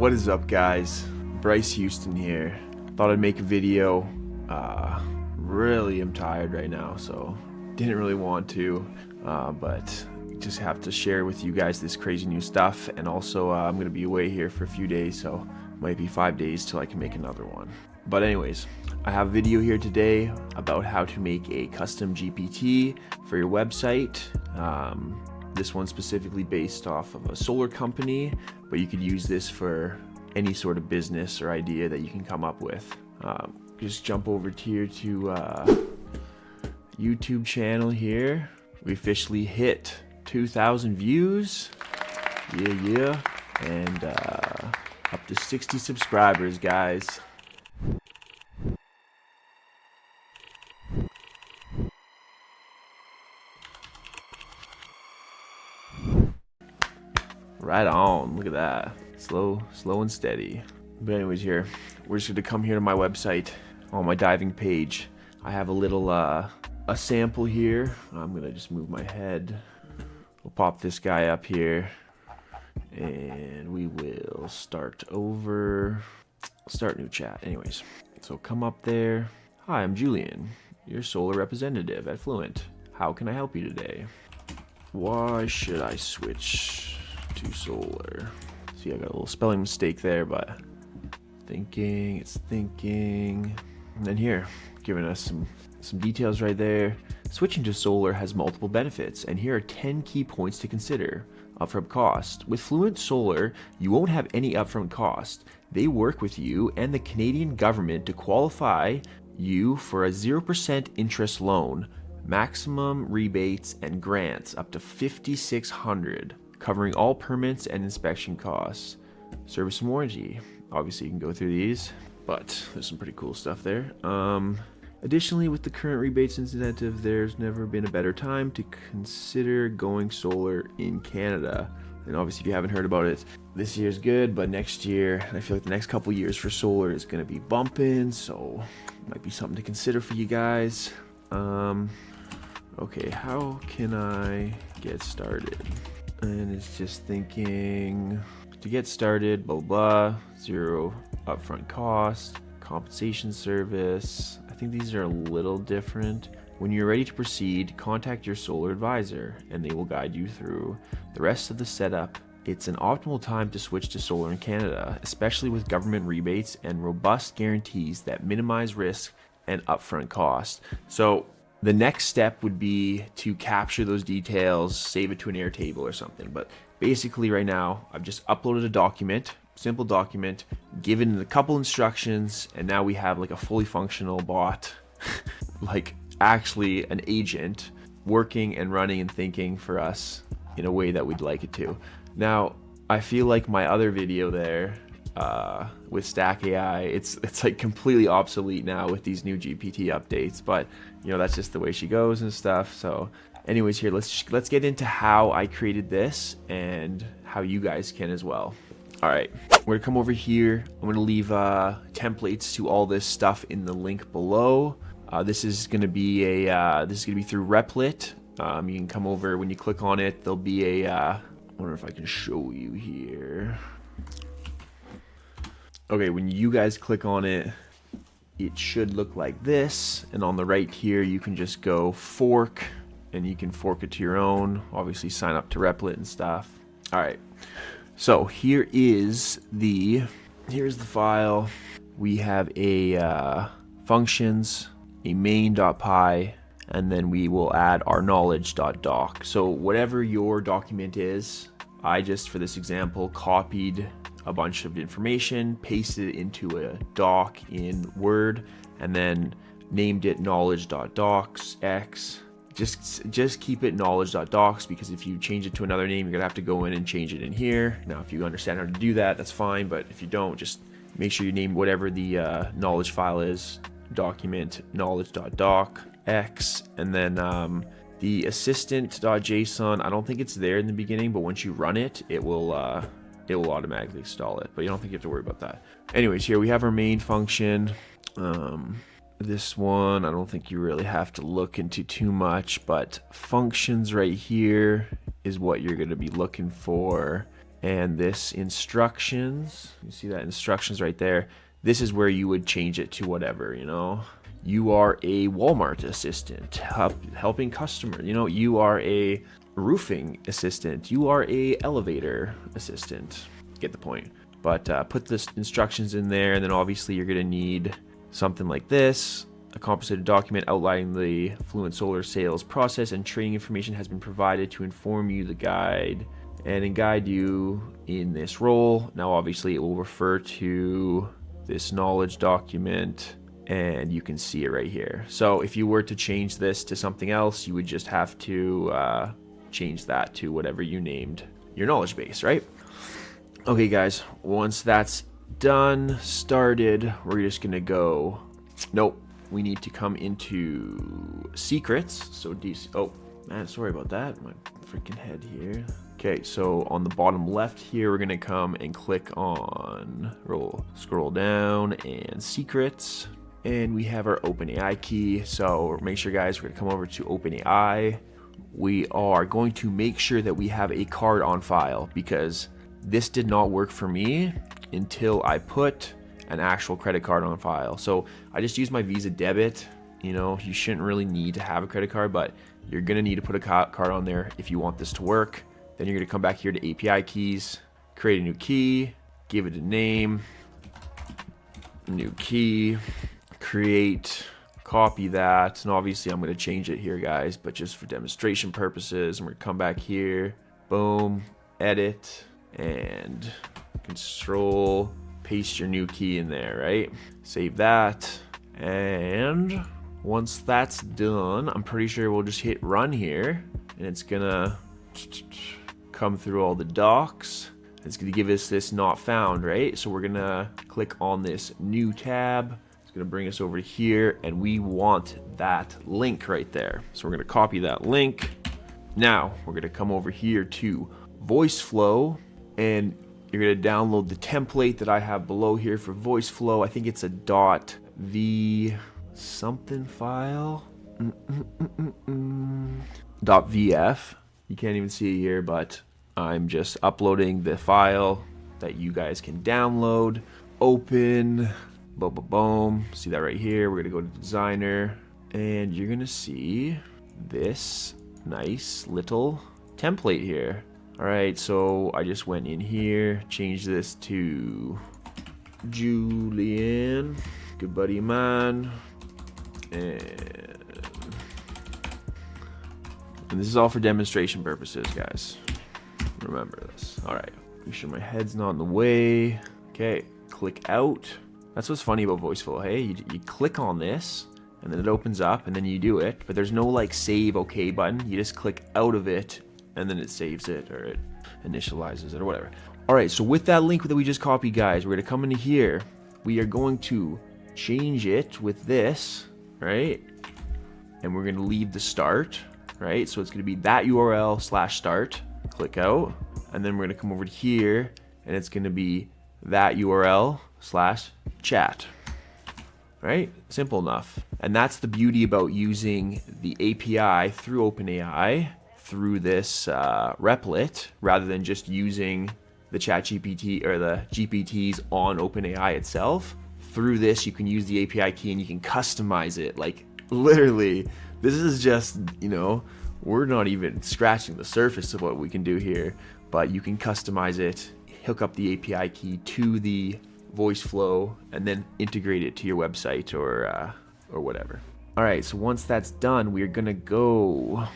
What is up, guys? Bryce Houston here. Thought I'd make a video. Really am tired right now, so didn't really want to, but just have to share with you guys this crazy new stuff. And also I'm gonna be away here for a few days, so might be 5 days till I can make another one. But anyways, I have a video here today about how to make a custom GPT for your website. This one's specifically based off of a solar company, but you could use this for any sort of business or idea that you can come up with. Just jump over here to YouTube channel here. We officially hit 2,000 views. Yeah. And up to 60 subscribers, guys. Right on, look at that. Slow and steady. But anyways, here, we're just gonna come here to my website on my diving page. I have a little, a sample here. I'm gonna just move my head. We'll pop this guy up here and we will start over. Start new chat. Anyways, so come up there. Hi, I'm Julian, your solar representative at Fluent. How can I help you today? Why should I switch to solar? See, I got a little spelling mistake there, but it's thinking. And then here, giving us some details right there. Switching to solar has multiple benefits, and here are 10 key points to consider. Upfront cost. With Fluent Solar, you won't have any upfront cost. They work with you and the Canadian government to qualify you for a 0% interest loan, maximum rebates and grants up to $5,600, covering all permits and inspection costs. Service and warranty. Obviously, you can go through these, but there's some pretty cool stuff there. Additionally, with the current rebates incentive, there's never been a better time to consider going solar in Canada. And obviously, if you haven't heard about it, this year's good, but next year, I feel like the next couple years for solar is going to be bumping, so it might be something to consider for you guys. Okay, how can I get started? And it's just thinking to get started, blah blah, zero upfront cost, compensation service. I think these are a little different. When you're ready to proceed, contact your solar advisor and they will guide you through the rest of the setup. It's an optimal time to switch to solar in Canada, especially with government rebates and robust guarantees that minimize risk and upfront cost. So the next step would be to capture those details, save it to an Airtable or something. But basically right now, I've just uploaded a document, simple document, given a couple instructions, and now we have like a fully functional bot, like actually an agent working and running and thinking for us in a way that we'd like it to. Now, I feel like my other video there, with Stack AI, it's like completely obsolete now with these new GPT updates, but you know, that's just the way she goes and stuff. So anyways, here, let's get into how I created this and how you guys can as well. All right, we're gonna come over here. I'm gonna leave templates to all this stuff in the link below. This is gonna be through Replit. You can come over, when you click on it, there'll be a I wonder if I can show you here. Okay, when you guys click on it, it should look like this. And on the right here, you can just go fork, and you can fork it to your own. Obviously, sign up to Replit and stuff. All right, so here's the file. We have a functions, a main.py, and then we will add our knowledge.doc. So whatever your document is, I just, for this example, copied a bunch of information, pasted it into a doc in Word, and then named it knowledge.docs. Just keep it knowledge.docs, because if you change it to another name, you're gonna have to go in and change it in here. Now, if you understand how to do that, that's fine, but if you don't, just make sure you name whatever the knowledge file is, document knowledge.docx, and then the assistant.json, I don't think it's there in the beginning, but once you run it, it will automatically install it, but you don't think you have to worry about that. Anyways, here we have our main function. This one, I don't think you really have to look into too much, but functions right here is what you're going to be looking for. And this instructions, you see that instructions right there. This is where you would change it to whatever, you know. You are a Walmart assistant, helping customer. You know, you are a roofing assistant. You are a elevator assistant. Get the point. But put the instructions in there, and then obviously you're gonna need something like this. A compensated document outlining the Fluent Solar sales process and training information has been provided to inform you the guide and guide you in this role. Now obviously it will refer to this knowledge document, and you can see it right here. So if you were to change this to something else, you would just have to change that to whatever you named your knowledge base, right? Okay guys, once that's done, started, we're just gonna go, nope, we need to come into secrets. So DC, oh man, sorry about that, my freaking head here. Okay, so on the bottom left here, we're gonna come and click on, scroll down and secrets. And we have our OpenAI key. So make sure guys, we're gonna come over to OpenAI. We are going to make sure that we have a card on file, because this did not work for me until I put an actual credit card on file. So I just use my Visa debit. You know, you shouldn't really need to have a credit card, but you're gonna need to put a card on there if you want this to work. Then you're gonna come back here to API keys, create a new key, give it a name, new key, create, copy that, and obviously I'm gonna change it here guys, but just for demonstration purposes, I'm gonna come back here, boom, edit, and control, paste your new key in there, right? Save that, and once that's done, I'm pretty sure we'll just hit run here, and it's gonna come through all the docs. It's gonna give us this not found, right? So we're gonna click on this new tab. It's gonna bring us over here, and we want that link right there. So we're gonna copy that link. Now we're gonna come over here to VoiceFlow, and you're gonna download the template that I have below here for VoiceFlow. I think it's a .v something file. .vf. You can't even see it here, but I'm just uploading the file that you guys can download. Open, boom, boom, boom. See that right here? We're gonna go to designer, and you're gonna see this nice little template here. All right, so I just went in here, changed this to Julian, good buddy of mine, and this is all for demonstration purposes, guys. Remember this. All right, make sure my head's not in the way. Okay, click out. That's what's funny about VoiceFlow. Hey, you click on this, and then it opens up, and then you do it, but there's no like save okay button. You just click out of it, and then it saves it, or it initializes it, or whatever. All right, so with that link that we just copied, guys, we're gonna come into here. We are going to change it with this, right? And we're gonna leave the start, right? So it's gonna be that URL /start. Click out, and then we're gonna come over to here, and it's gonna be that URL /chat. Right? Simple enough. And that's the beauty about using the API through OpenAI through this Replit, rather than just using the ChatGPT or the GPTs on OpenAI itself. Through this, you can use the API key and you can customize it. Like literally, this is just, you know, we're not even scratching the surface of what we can do here, but you can customize it, hook up the API key to the VoiceFlow, and then integrate it to your website or whatever. All right, so once that's done, we're gonna go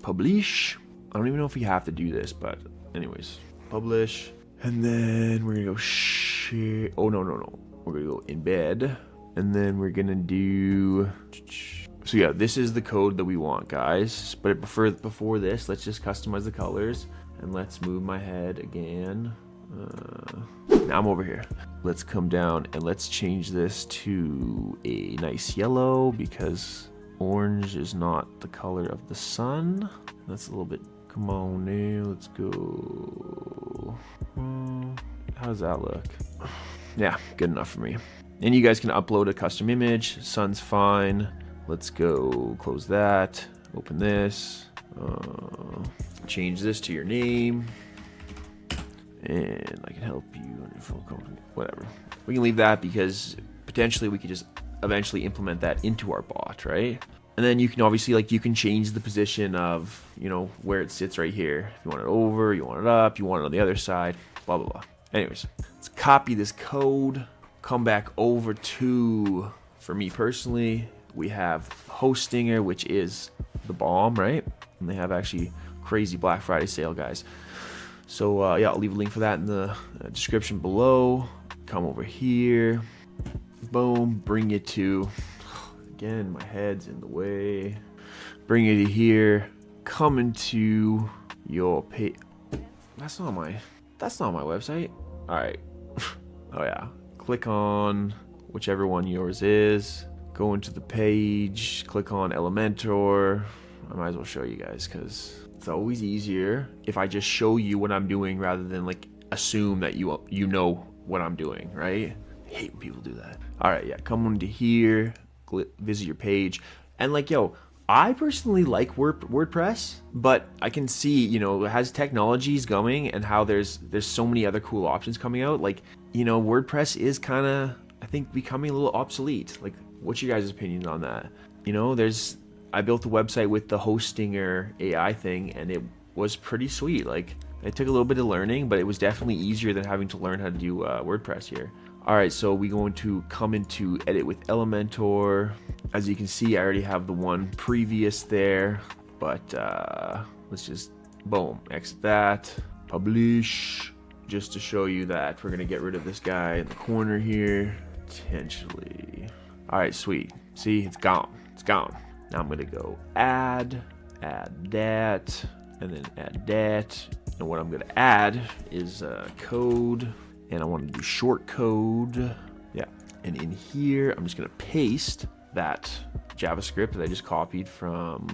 publish. I don't even know if we have to do this, but anyways, publish, and then we're gonna go share. Oh no, we're gonna go embed, and then we're gonna do. So yeah, this is the code that we want, guys. But before this, let's just customize the colors, and let's move my head again. Now I'm over here. Let's come down and let's change this to a nice yellow, because orange is not the color of the sun. That's a little bit, come on now, let's go. How does that look? Yeah, good enough for me. And you guys can upload a custom image. Sun's fine. Let's go close that, open this, change this to your name. And I can help you on your phone call. Whatever. We can leave that because potentially we could just eventually implement that into our bot, right? And then you can obviously, like, you can change the position of, you know, where it sits right here. If you want it over, you want it up, you want it on the other side, blah, blah, blah. Anyways, let's copy this code, come back over to, for me personally, we have Hostinger, which is the bomb, right? And they have actually crazy Black Friday sale, guys. So yeah, I'll leave a link for that in the description below. Come over here, boom, bring it to, again, my head's in the way. Bring it to here, come into your page. That's not my website. All right. Oh yeah, click on whichever one yours is. Go into the page, click on Elementor. I might as well show you guys because it's always easier if I just show you what I'm doing rather than like assume that you know what I'm doing, right? I hate when people do that. All right, yeah, come into here, visit your page, and like, yo, I personally like WordPress, but I can see, you know, it has technologies going and how there's so many other cool options coming out. Like, you know, WordPress is kind of, I think, becoming a little obsolete. Like, what's your guys' opinion on that? You know, I built a website with the Hostinger AI thing, and it was pretty sweet. Like, it took a little bit of learning, but it was definitely easier than having to learn how to do WordPress here. All right, so we're going to come into edit with Elementor. As you can see, I already have the one previous there, but let's just, boom, exit that, publish, just to show you that we're gonna get rid of this guy in the corner here, potentially. All right, sweet. See, it's gone, it's gone. Now I'm gonna go add that, and then add that. And what I'm gonna add is code, and I want to do shortcode. Yeah, and in here, I'm just gonna paste that JavaScript that I just copied from,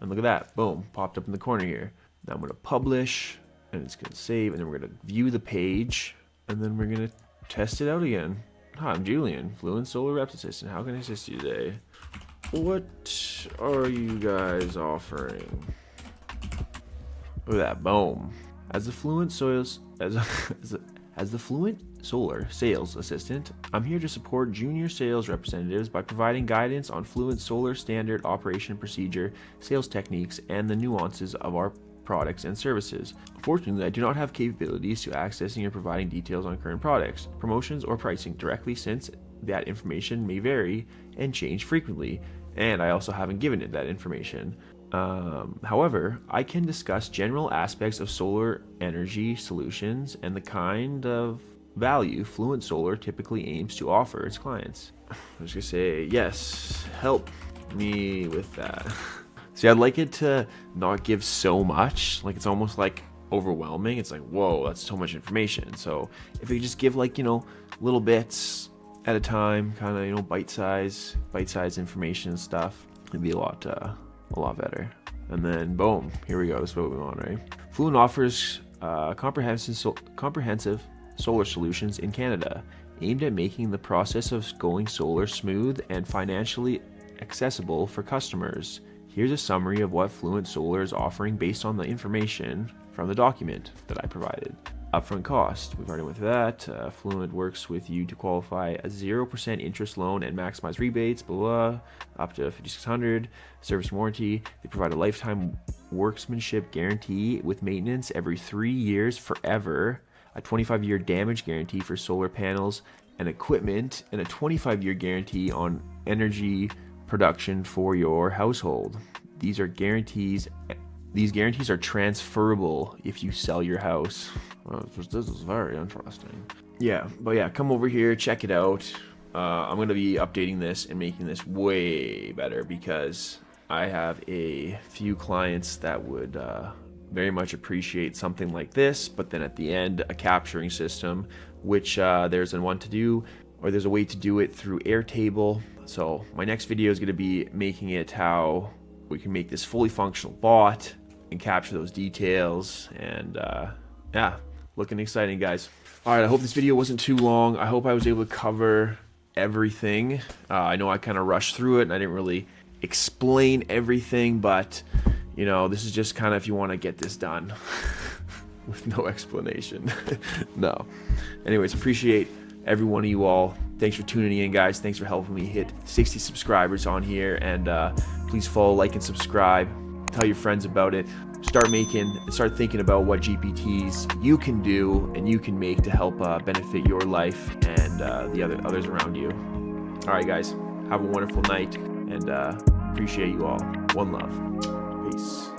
and look at that, boom, popped up in the corner here. Now I'm gonna publish, and it's gonna save, and then we're gonna view the page, and then we're gonna test it out again. Hi, I'm Julian, Fluent Solar Reps Assistant. How can I assist you today? What are you guys offering? Look at that, boom. As the Fluent Solar Sales Assistant, I'm here to support junior sales representatives by providing guidance on Fluent Solar standard operation procedure, sales techniques, and the nuances of our products and services. Unfortunately, I do not have capabilities to accessing or providing details on current products, promotions, or pricing directly, since that information may vary and change frequently, and I also haven't given it that information. However, I can discuss general aspects of solar energy solutions and the kind of value Fluent Solar typically aims to offer its clients. I'm just gonna say, yes, help me with that. See, I'd like it to not give so much, like it's almost like overwhelming. It's like, whoa, that's so much information. So if they just give, like, you know, little bits at a time, kind of, you know, bite-size information and stuff, it'd be a lot better. And then boom, here we go. This is what we want, right? Fluent offers comprehensive solar solutions in Canada, aimed at making the process of going solar smooth and financially accessible for customers. Here's a summary of what Fluent Solar is offering based on the information from the document that I provided. Upfront cost, we've already went through that. Fluent works with you to qualify a 0% interest loan and maximize rebates, blah, blah, up to $5,600. Service warranty, they provide a lifetime workmanship guarantee with maintenance every 3 years forever, a 25-year damage guarantee for solar panels and equipment, and a 25-year guarantee on energy production for your household. These guarantees are transferable if you sell your house. Well, this is very interesting. Yeah, but yeah, come over here, check it out. I'm going to be updating this and making this way better because I have a few clients that would very much appreciate something like this, but then at the end, a capturing system, which there's a way to do it through Airtable. So my next video is going to be making it how we can make this fully functional bot and capture those details. And yeah, looking exciting, guys. All right, I hope this video wasn't too long. I hope I was able to cover everything. I know I kind of rushed through it and I didn't really explain everything, but you know, this is just kind of if you want to get this done. with no explanation. No. Anyways, appreciate every one of you all. Thanks for tuning in, guys. Thanks for helping me hit 60 subscribers on here. And please follow, like, and subscribe. Tell your friends about it. Start thinking about what GPTs you can do and you can make to help benefit your life and the others around you. All right, guys. Have a wonderful night, and appreciate you all. One love. Peace.